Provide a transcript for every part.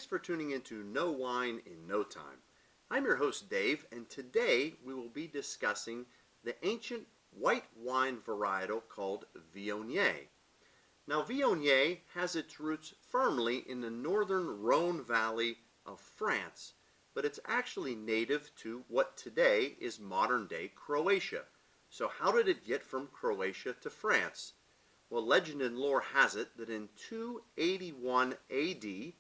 thanks for tuning in to Know Wine in No Time. I'm your host Dave, and today we will be discussing the ancient white wine varietal called Viognier. Now Viognier has its roots firmly in the northern Rhone Valley of France, but it's actually native to what today is modern-day Croatia. So how did it get from Croatia to France? Well, legend and lore has it that in 281 AD,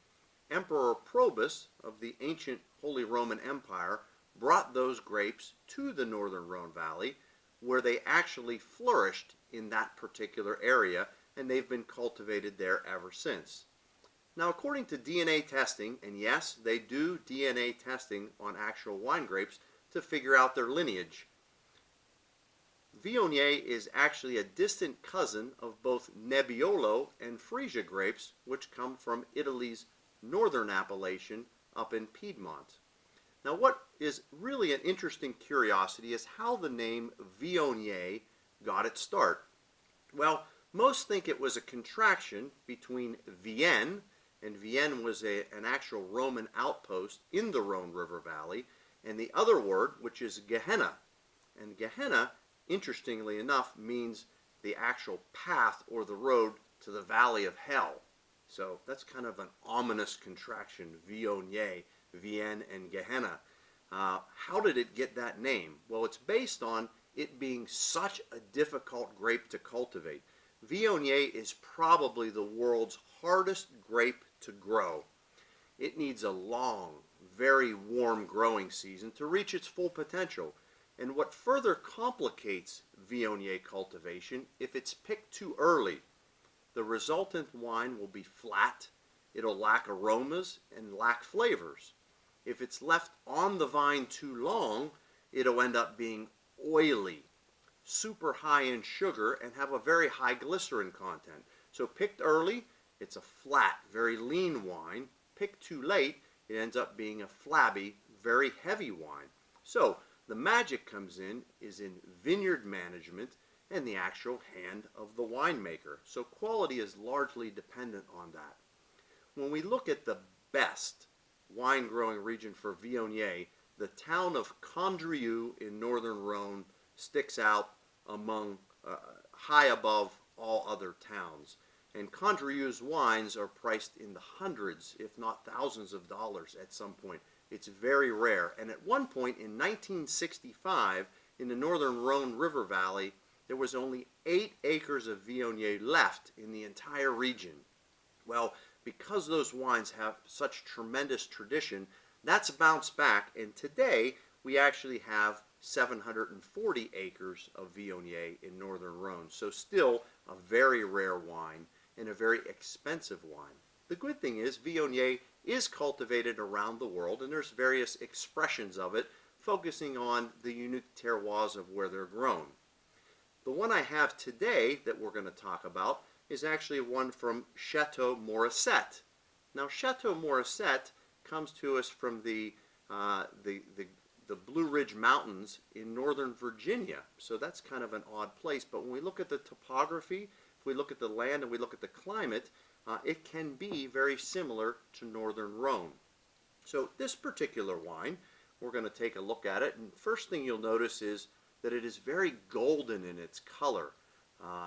Emperor Probus of the ancient Holy Roman Empire brought those grapes to the northern Rhone Valley, where they actually flourished in that particular area, and they've been cultivated there ever since. Now, according to DNA testing, and yes, they do DNA testing on actual wine grapes to figure out their lineage, Viognier is actually a distant cousin of both Nebbiolo and Frisia grapes, which come from Italy's northern appellation up in Piedmont. Now, what is really an interesting curiosity is how the name Viognier got its start. Well, most think it was a contraction between Vienne, and Vienne was an actual Roman outpost in the Rhone River Valley, and the other word, which is Gehenna. And Gehenna, interestingly enough, means the actual path or the road to the valley of hell. So that's kind of an ominous contraction, Viognier, Vienne, and Gehenna. How did it get that name? Well, it's based on it being such a difficult grape to cultivate. Viognier is probably the world's hardest grape to grow. It needs a long, very warm growing season to reach its full potential. And what further complicates Viognier cultivation, if it's picked too early, the resultant wine will be flat, it'll lack aromas and lack flavors. If it's left on the vine too long, it'll end up being oily, super high in sugar, and have a very high glycerin content. So picked early, it's a flat, very lean wine. Picked too late, it ends up being a flabby, very heavy wine. So the magic comes in vineyard management and the actual hand of the winemaker. So quality is largely dependent on that. When we look at the best wine growing region for Viognier, the town of Condrieu in northern Rhone sticks out among high above all other towns. And Condrieu's wines are priced in the hundreds, if not thousands of dollars at some point. It's very rare. And at one point in 1965, in the northern Rhone River Valley, there was only 8 acres of Viognier left in the entire region. Well, because those wines have such tremendous tradition, that's bounced back, and today we actually have 740 acres of Viognier in northern Rhone. So still a very rare wine and a very expensive wine. The good thing is Viognier is cultivated around the world, and there's various expressions of it focusing on the unique terroirs of where they're grown. The one I have today that we're going to talk about is actually one from Chateau Morisset. Now Chateau Morisset comes to us from the Blue Ridge Mountains in northern Virginia. So that's kind of an odd place, but when we look at the topography, if we look at the land and we look at the climate, it can be very similar to northern Rhone. So this particular wine, we're going to take a look at it, and first thing you'll notice is that it is very golden in its color.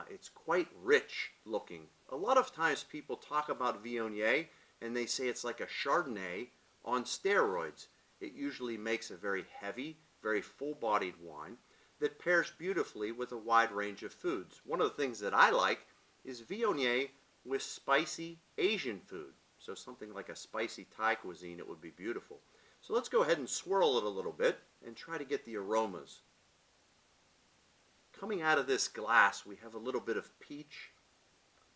It's quite rich looking. A lot of times people talk about Viognier and they say it's like a Chardonnay on steroids. It usually makes a very heavy, very full-bodied wine that pairs beautifully with a wide range of foods. One of the things that I like is Viognier with spicy Asian food. So something like a spicy Thai cuisine, it would be beautiful. So let's go ahead and swirl it a little bit and try to get the aromas. Coming out of this glass, we have a little bit of peach,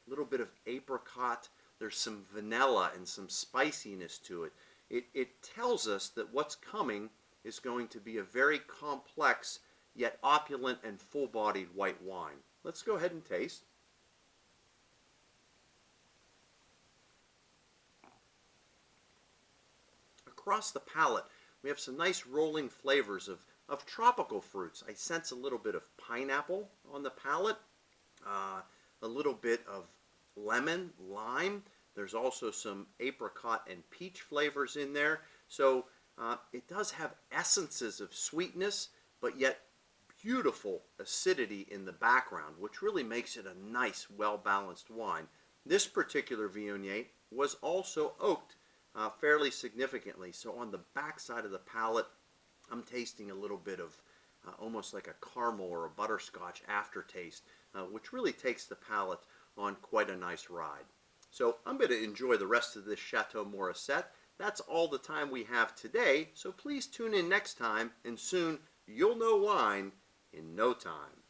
a little bit of apricot. There's some vanilla and some spiciness to it. It tells us that what's coming is going to be a very complex yet opulent and full-bodied white wine. Let's go ahead and taste. Across the palate, we have some nice rolling flavors of tropical fruits. I sense a little bit of pineapple on the palate, a little bit of lemon, lime. There's also some apricot and peach flavors in there. So it does have essences of sweetness, but yet beautiful acidity in the background, which really makes it a nice, well-balanced wine. This particular Viognier was also oaked fairly significantly. So on the back side of the palate, I'm tasting a little bit of almost like a caramel or a butterscotch aftertaste, which really takes the palate on quite a nice ride. So I'm going to enjoy the rest of this Chateau Morisset. That's all the time we have today, so please tune in next time, and soon you'll know wine in no time.